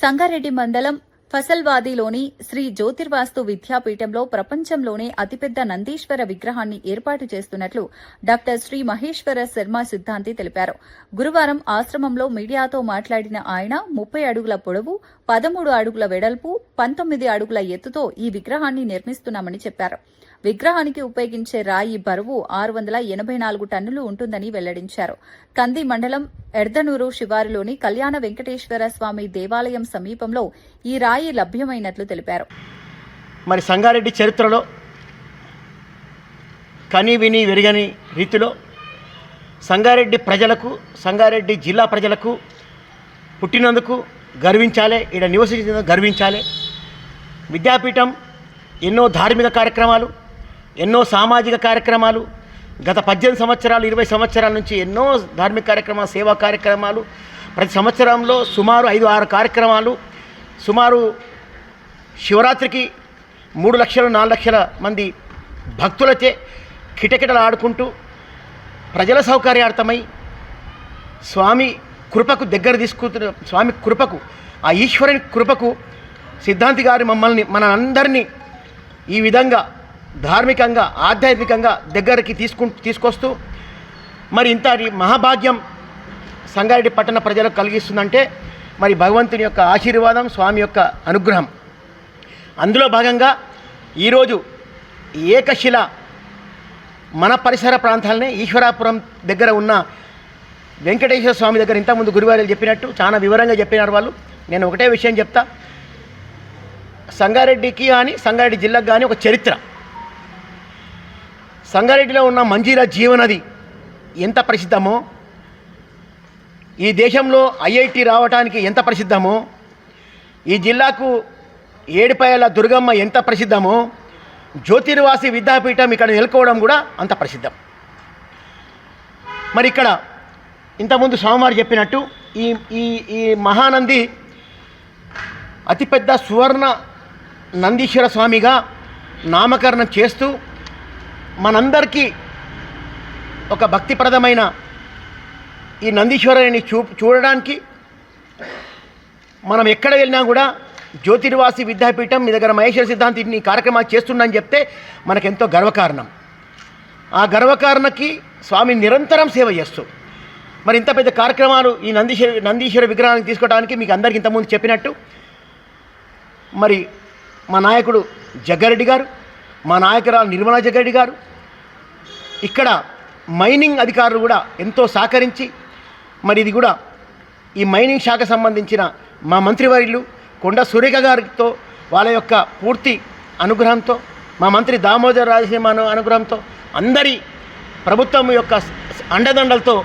సంగారెడ్డి మండలం ఫసల్వాదీలోని శ్రీ జ్యోతిర్వాస్తు విద్యాపీఠంలో ప్రపంచంలోనే అతిపెద్ద నందీశ్వర విగ్రహాన్ని ఏర్పాటు చేస్తున్నట్లు డాక్టర్ శ్రీ మహేశ్వర శర్మ సిద్ధాంతి తెలిపారు. గురువారం ఆశ్రమంలో మీడియాతో మాట్లాడిన ఆయన 30 అడుగుల పొడవు, 13 అడుగుల వెడల్పు, 19 అడుగుల ఎత్తుతో ఈ విగ్రహాన్ని నిర్మిస్తున్నామని చెప్పారు. విగ్రహానికి ఉపయోగించే రాయి బరువు 684 టన్నులు ఉంటుందని వెల్లడించారు. కంది మండలం ఎర్దనూరు శివారులోని కళ్యాణ వెంకటేశ్వర స్వామి దేవాలయం సమీపంలో ఈ రాయి లభ్యమైనట్లు తెలిపారు. మరి సంగారెడ్డి చరిత్రలో కని విని వెరగని రీతిలో సంగారెడ్డి ప్రజలకు, సంగారెడ్డి జిల్లా ప్రజలకు పుట్టినందుకు గర్వించాలి, ఇక్కడ నివసించినందుకు గర్వించాలి. విద్యాపీఠం ఎన్నో ధార్మిక కార్యక్రమాలు, ఎన్నో సామాజిక కార్యక్రమాలు, గత 18 సంవత్సరాలు 20 సంవత్సరాల నుంచి ఎన్నో ధార్మిక కార్యక్రమాలు, సేవా కార్యక్రమాలు, ప్రతి సంవత్సరంలో సుమారు 5-6 కార్యక్రమాలు, సుమారు శివరాత్రికి 3 లక్షలు 4 లక్షల మంది భక్తులచే కిటకిటలు ఆడుకుంటూ ప్రజల సౌకర్యార్థమై స్వామి కృపకు దగ్గర తీసుకుంటున్న, స్వామి కృపకు, ఆ ఈశ్వరుని కృపకు సిద్ధాంతి గారి మన అందరినీ ఈ విధంగా ధార్మికంగా, ఆధ్యాత్మికంగా దగ్గరికి తీసుకొస్తూ మరి ఇంతటి మహాభాగ్యం సంగారెడ్డి పట్టణ ప్రజలకు కలిగిస్తుందంటే మరి భగవంతుని యొక్క ఆశీర్వాదం, స్వామి యొక్క అనుగ్రహం. అందులో భాగంగా ఈరోజు ఏకశిల మన పరిసర ప్రాంతాలనే ఈశ్వరాపురం దగ్గర ఉన్న వెంకటేశ్వర స్వామి దగ్గర ఇంతకుముందు గురువారు చెప్పినట్టు చాలా వివరంగా చెప్పినారు వాళ్ళు. నేను ఒకటే విషయం చెప్తా, సంగారెడ్డికి కానీ సంగారెడ్డి జిల్లాకు కానీ ఒక చరిత్ర. సంగారెడ్డిలో ఉన్న మంజీరా జీవనది ఎంత ప్రసిద్ధమో, ఈ దేశంలో ఐఐటి రావడానికి ఎంత ప్రసిద్ధమో, ఈ జిల్లాకు ఏడుపాయల దుర్గమ్మ ఎంత ప్రసిద్ధమో, జ్యోతిర్వాసి విద్యాపీఠం ఇక్కడ నెలకోవడం కూడా అంత ప్రసిద్ధం. మరి ఇక్కడ ఇంతకుముందు స్వామివారు చెప్పినట్టు ఈ ఈ ఈ మహానంది అతిపెద్ద సువర్ణ నందీశ్వర స్వామిగా నామకరణం చేస్తూ మనందరికీ ఒక భక్తిప్రదమైన ఈ నందీశ్వరుని చూడడానికి మనం ఎక్కడ వెళ్ళినా కూడా జ్యోతిర్వాసి విద్యాపీఠం మీ దగ్గర మహేశ్వర సిద్ధాంతి ఈ కార్యక్రమాలు చేస్తుండని చెప్తే మనకెంతో గర్వకారణం. ఆ గర్వకారణకి స్వామి నిరంతరం సేవ చేస్తూ మరి ఇంత పెద్ద కార్యక్రమాలు ఈ నందీశ్వర విగ్రహానికి తీసుకోవడానికి మీకు అందరికీ ఇంతకుముందు చెప్పినట్టు మరి మా నాయకుడు జగ్గారెడ్డి గారు, మా నాయకురాలు నిర్మలా జగ్గారెడ్డి గారు, ఇక్కడ మైనింగ్ అధికారులు కూడా ఎంతో సహకరించి మరి ఇది కూడా ఈ మైనింగ్ శాఖ సంబంధించిన మా మంత్రివర్యులు కొండ సురేఖ గారితో వాళ్ళ యొక్క పూర్తి అనుగ్రహంతో, మా మంత్రి దామోదర్ రాజసింహ అనుగ్రహంతో, అందరి ప్రభుత్వం యొక్క అండదండలతో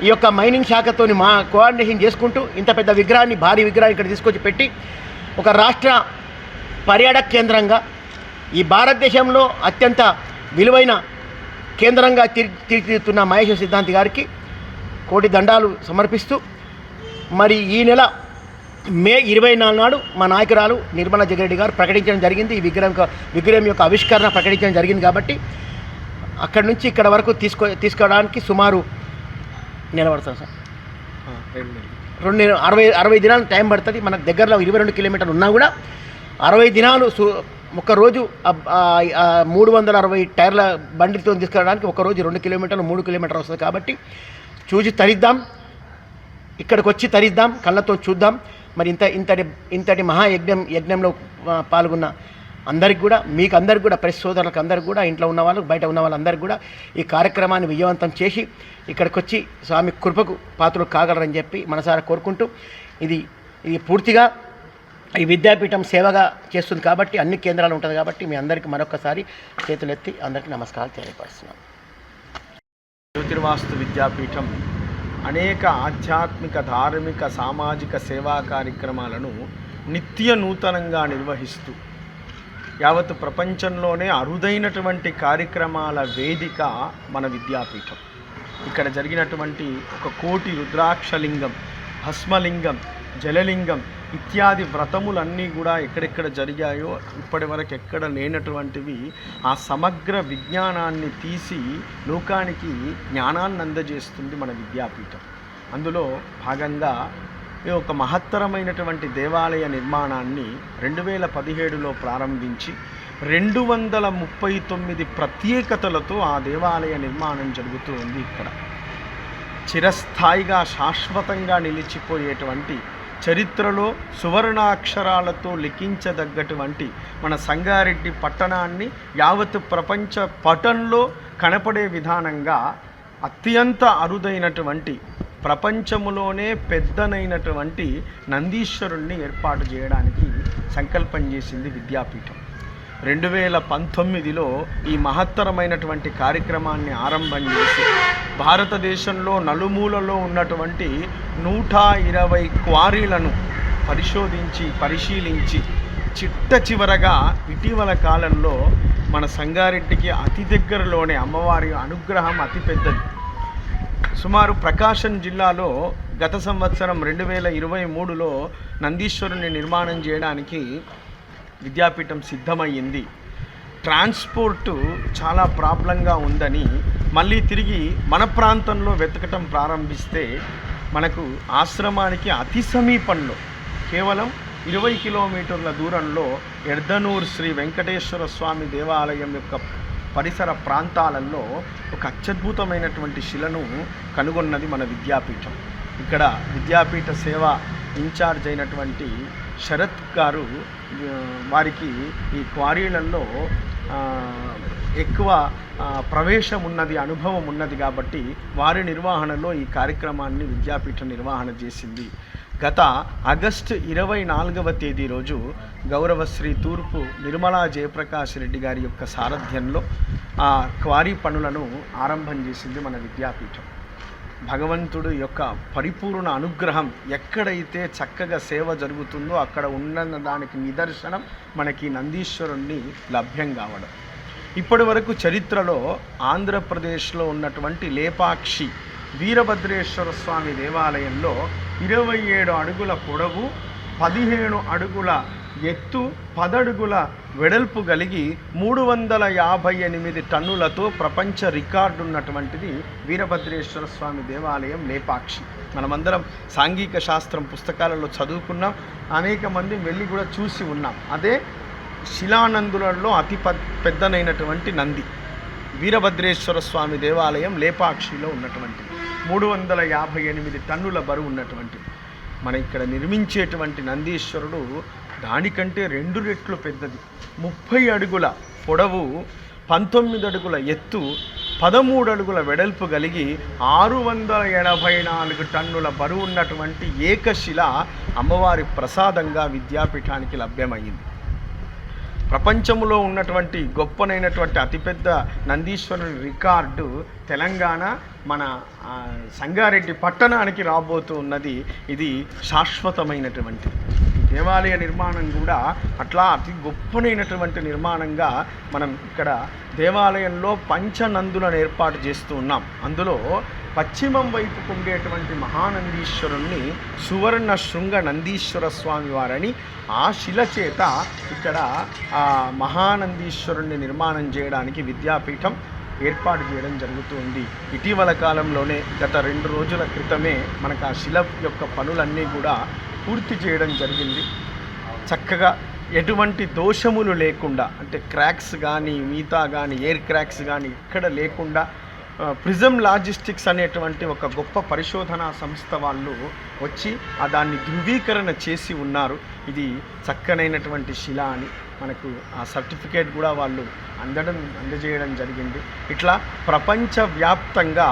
ఈ యొక్క మైనింగ్ శాఖతోని మా కోఆర్డినేషన్ చేసుకుంటూ ఇంత పెద్ద విగ్రహాన్ని, భారీ విగ్రహాన్ని ఇక్కడ తీసుకొచ్చి పెట్టి ఒక రాష్ట్ర పర్యాటక కేంద్రంగా, ఈ భారతదేశంలో అత్యంత విలువైన కేంద్రంగా తీర్చిదిద్దుతున్న మహేశ్వర సిద్ధాంతి గారికి కోటి దండాలు సమర్పిస్తూ మరి ఈ నెల మే 24 నాడు మా నాయకురాలు నిర్మలా జగ్గారెడ్డి గారు ప్రకటించడం జరిగింది. ఈ విగ్రహం యొక్క ఆవిష్కరణ ప్రకటించడం జరిగింది. కాబట్టి అక్కడి నుంచి ఇక్కడ వరకు తీసుకోవడానికి సుమారు నెల పడుతుంది సార్, 60 దినాలు టైం పడుతుంది. మనకు దగ్గరలో 22 కిలోమీటర్లు ఉన్నా కూడా 60 దినాలు ఒకరోజు 360 టైర్ల బండితో తీసుకెళ్ళడానికి ఒకరోజు 2 కిలోమీటర్లు 3 కిలోమీటర్లు వస్తుంది. కాబట్టి చూసి తరిద్దాం, ఇక్కడికి వచ్చి తరిద్దాం, కళ్ళతో చూద్దాం. మరి ఇంతటి యజ్ఞంలో పాల్గొన్న అందరికి కూడా, మీకు అందరికి కూడా, ప్రెస్ సోదరులకు అందరికి కూడా, ఇంట్లో ఉన్న వాళ్ళు, బయట ఉన్న వాళ్ళందరికీ కూడా ఈ కార్యక్రమాన్ని విజయవంతం చేసి ఇక్కడికి వచ్చి స్వామి కృపకు పాత్రలు కాగలరని చెప్పి మనసారా కోరుకుంటూ ఇది పూర్తిగా ఈ విద్యాపీఠం సేవగా చేస్తుంది కాబట్టి అన్ని కేంద్రాలు ఉంటుంది కాబట్టి మీ అందరికీ మరొకసారి చేతులెత్తి అందరికీ నమస్కారాలు తెలియపరుస్తున్నాను. జ్యోతిర్వాస్తు విద్యాపీఠం అనేక ఆధ్యాత్మిక, ధార్మిక, సామాజిక సేవా కార్యక్రమాలను నిత్య నూతనంగా నిర్వహిస్తూ యావత్ ప్రపంచంలోనే అరుదైనటువంటి కార్యక్రమాల వేదిక మన విద్యాపీఠం. ఇక్కడ జరిగినటువంటి 1 కోటి రుద్రాక్షలింగం, భస్మలింగం, జలలింగం ఇత్యాది వ్రతములన్నీ కూడా ఎక్కడెక్కడ జరిగాయో ఇప్పటి వరకు ఎక్కడ లేనటువంటివి ఆ సమగ్ర విజ్ఞానాన్ని తీసి లోకానికి జ్ఞానాన్ని అందజేస్తుంది మన విద్యాపీఠం. అందులో భాగంగా ఈ ఒక మహత్తరమైనటువంటి దేవాలయ నిర్మాణాన్ని 2017లో ప్రారంభించి 239 ప్రత్యేకతలతో ఆ దేవాలయ నిర్మాణం జరుగుతూ ఉంది. ఇక్కడ చిరస్థాయిగా శాశ్వతంగా నిలిచిపోయేటువంటి చరిత్రలో సువర్ణాక్షరాలతో లిఖించదగ్గటువంటి మన సంగారెడ్డి పట్టణాన్ని యావత్ ప్రపంచ పటంలో కనపడే విధానంగా అత్యంత అరుదైనటువంటి ప్రపంచములోనే పెద్దనైనటువంటి నందీశ్వరుణ్ణి ఏర్పాటు చేయడానికి సంకల్పం చేసింది విద్యాపీఠం. 2019లో ఈ మహత్తరమైనటువంటి కార్యక్రమాన్ని ఆరంభం చేసి భారతదేశంలో నలుమూలలో ఉన్నటువంటి 120 క్వారీలను పరిశీలించి చిట్ట చివరగా ఇటీవల కాలంలో మన సంగారెడ్డికి అతి దగ్గరలోనే అమ్మవారి అనుగ్రహం అతి పెద్దది. సుమారు ప్రకాశం జిల్లాలో గత సంవత్సరం 2023లో నందీశ్వరుని నిర్మాణం చేయడానికి విద్యాపీఠం సిద్ధమయ్యింది. ట్రాన్స్పోర్టు చాలా ప్రాబ్లంగా ఉందని మళ్ళీ తిరిగి మన ప్రాంతంలో వెతకటం ప్రారంభిస్తే మనకు ఆశ్రమానికి అతి సమీపంలో కేవలం 20 కిలోమీటర్ల దూరంలో ఎర్దనూర్ శ్రీ వెంకటేశ్వర స్వామి దేవాలయం యొక్క పరిసర ప్రాంతాలలో ఒక అత్యద్భుతమైనటువంటి శిలను కనుగొన్నది మన విద్యాపీఠం. ఇక్కడ విద్యాపీఠ సేవ ఇన్ఛార్జ్ అయినటువంటి శరత్ గారు వారికి ఈ క్వారీలలో ఎక్కువ ప్రవేశం ఉన్నది, అనుభవం ఉన్నది కాబట్టి వారి నిర్వహణలో ఈ కార్యక్రమాన్ని విద్యాపీఠం నిర్వహణ చేసింది. గత ఆగస్టు 24వ తేదీ రోజు గౌరవశ్రీ తూర్పు నిర్మలా జయప్రకాష్ రెడ్డి గారి యొక్క సారథ్యంలో ఆ క్వారీ పనులను ఆరంభం చేసింది మన విద్యాపీఠం. భగవంతుడు యొక్క పరిపూర్ణ అనుగ్రహం ఎక్కడైతే చక్కగా సేవ జరుగుతుందో అక్కడ ఉన్న దానికి నిదర్శనం మనకి నందీశ్వరుణ్ణి లభ్యం కావడం. ఇప్పటి వరకు చరిత్రలో ఆంధ్రప్రదేశ్లో ఉన్నటువంటి లేపాక్షి వీరభద్రేశ్వర స్వామి దేవాలయంలో 27 అడుగుల పొడవు, 15 అడుగుల ఎత్తు, 10 అడుగుల వెడల్పు కలిగి 358 టన్నులతో ప్రపంచ రికార్డు ఉన్నటువంటిది వీరభద్రేశ్వర స్వామి దేవాలయం లేపాక్షి. మనమందరం సాంఘిక శాస్త్రం పుస్తకాలలో చదువుకున్నాం, అనేక మంది వెళ్ళి కూడా చూసి ఉన్నాం. అదే శిలానందులలో అతి పెద్దనైనటువంటి నంది వీరభద్రేశ్వర స్వామి దేవాలయం లేపాక్షిలో ఉన్నటువంటిది. 358 టన్నుల బరువు ఉన్నటువంటి మన ఇక్కడ నిర్మించేటువంటి నందీశ్వరుడు దానికంటే 2 రెట్లు పెద్దది. 30 అడుగుల పొడవు, 19 అడుగుల ఎత్తు, 13 అడుగుల వెడల్పు కలిగి 684 టన్నుల బరువు ఉన్నటువంటి ఏకశిల అమ్మవారి ప్రసాదంగా విద్యాపీఠానికి లభ్యమైంది. ప్రపంచంలో ఉన్నటువంటి గొప్పనైనటువంటి అతిపెద్ద నందీశ్వరుని రికార్డు తెలంగాణ మన సంగారెడ్డి పట్టణానికి రాబోతూ ఉన్నది. ఇది శాశ్వతమైనటువంటి దేవాలయ నిర్మాణం కూడా అట్లా అతి గొప్పనైనటువంటి నిర్మాణంగా మనం ఇక్కడ దేవాలయంలో పంచనందులను ఏర్పాటు చేస్తూ ఉన్నాం. అందులో పశ్చిమం వైపుకు ఉండేటువంటి మహానందీశ్వరుణ్ణి సువర్ణ శృంగ నందీశ్వర స్వామి వారని ఆ శిల చేత ఇక్కడ ఆ మహానందీశ్వరుణ్ణి నిర్మాణం చేయడానికి విద్యాపీఠం ఏర్పాటు చేయడం జరుగుతుంది. ఇటీవల కాలంలోనే గత 2 రోజుల క్రితమే మనకు ఆ శిల యొక్క పనులన్నీ కూడా పూర్తి చేయడం జరిగింది. చక్కగా ఎటువంటి దోషములు లేకుండా, అంటే క్రాక్స్ కానీ మిగతా కానీ ఎయిర్ క్రాక్స్ కానీ ఇక్కడ లేకుండా ప్రిజమ్ లాజిస్టిక్స్ అనేటువంటి ఒక గొప్ప పరిశోధనా సంస్థ వాళ్ళు వచ్చి దాన్ని ధృవీకరణ చేసి ఉన్నారు. ఇది చక్కనైనటువంటి శిల అని మనకు ఆ సర్టిఫికేట్ కూడా వాళ్ళు అందజేయడం జరిగింది. ఇట్లా ప్రపంచవ్యాప్తంగా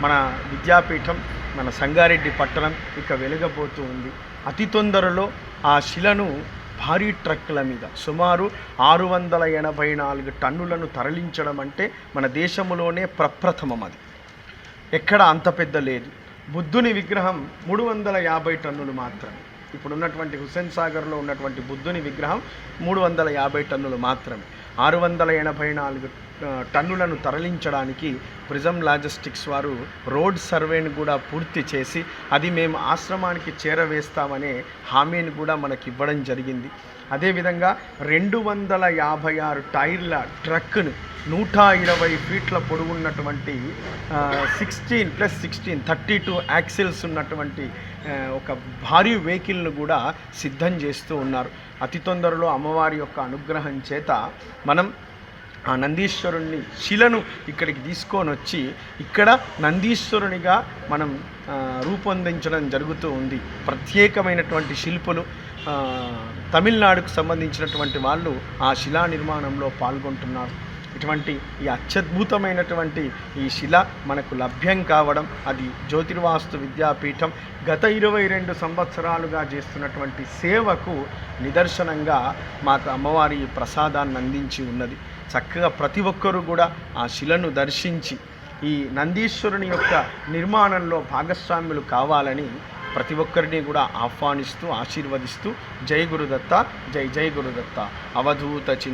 మన విద్యాపీఠం, మన సంగారెడ్డి పట్టణం ఇక వెలుగబోతూ ఉంది. అతి తొందరలో ఆ శిలను భారీ ట్రక్కుల మీద సుమారు 684 టన్నులను తరలించడం అంటే మన దేశంలోనే ప్రప్రథమం. అది ఎక్కడ అంత పెద్ద లేదు. బుద్ధుని విగ్రహం 350 టన్నులు మాత్రమే. ఇప్పుడు ఉన్నటువంటి హుస్సేన్ సాగర్లో ఉన్నటువంటి బుద్ధుని విగ్రహం 350 టన్నులు మాత్రమే. 684 టన్నులను తరలించడానికి ప్రిజం లాజిస్టిక్స్ వారు రోడ్ సర్వేను కూడా పూర్తి చేసి అది మేము ఆశ్రమానికి చేరవేస్తామనే హామీని కూడా మనకి ఇవ్వడం జరిగింది. అదేవిధంగా 256 టైర్ల ట్రక్ను 120 ఫీట్ల పొడవున్నటువంటి 16+16 32 యాక్సిల్స్ ఉన్నటువంటి ఒక భారీ వెహికల్ను కూడా సిద్ధం చేస్తూ ఉన్నారు. అతి తొందరలో అమ్మవారి యొక్క అనుగ్రహం చేత మనం ఆ నందీశ్వరుణ్ణి శిలను ఇక్కడికి తీసుకొని వచ్చి ఇక్కడ నందీశ్వరునిగా మనం రూపొందించడం జరుగుతూ ఉంది. ప్రత్యేకమైనటువంటి శిల్పులు తమిళనాడుకు సంబంధించినటువంటి వాళ్ళు ఆ శిలా నిర్మాణంలో పాల్గొంటున్నారు. ఇటువంటి ఈ అత్యద్భుతమైనటువంటి ఈ శిల మనకు లభ్యం కావడం అది జ్యోతిర్వాస్తు విద్యాపీఠం గత 22 సంవత్సరాలుగా చేస్తున్నటువంటి సేవకు నిదర్శనంగా మాకు అమ్మవారి ప్రసాదాన్ని అందించి ఉన్నది. చక్కగా ప్రతి ఒక్కరూ కూడా ఆ శిలను దర్శించి ఈ నందీశ్వరుని యొక్క నిర్మాణంలో భాగస్వాములు కావాలని ప్రతి ఒక్కరిని కూడా ఆహ్వానిస్తూ ఆశీర్వదిస్తూ జై గురుదత్త, జై జై గురుదత్త. అవధూత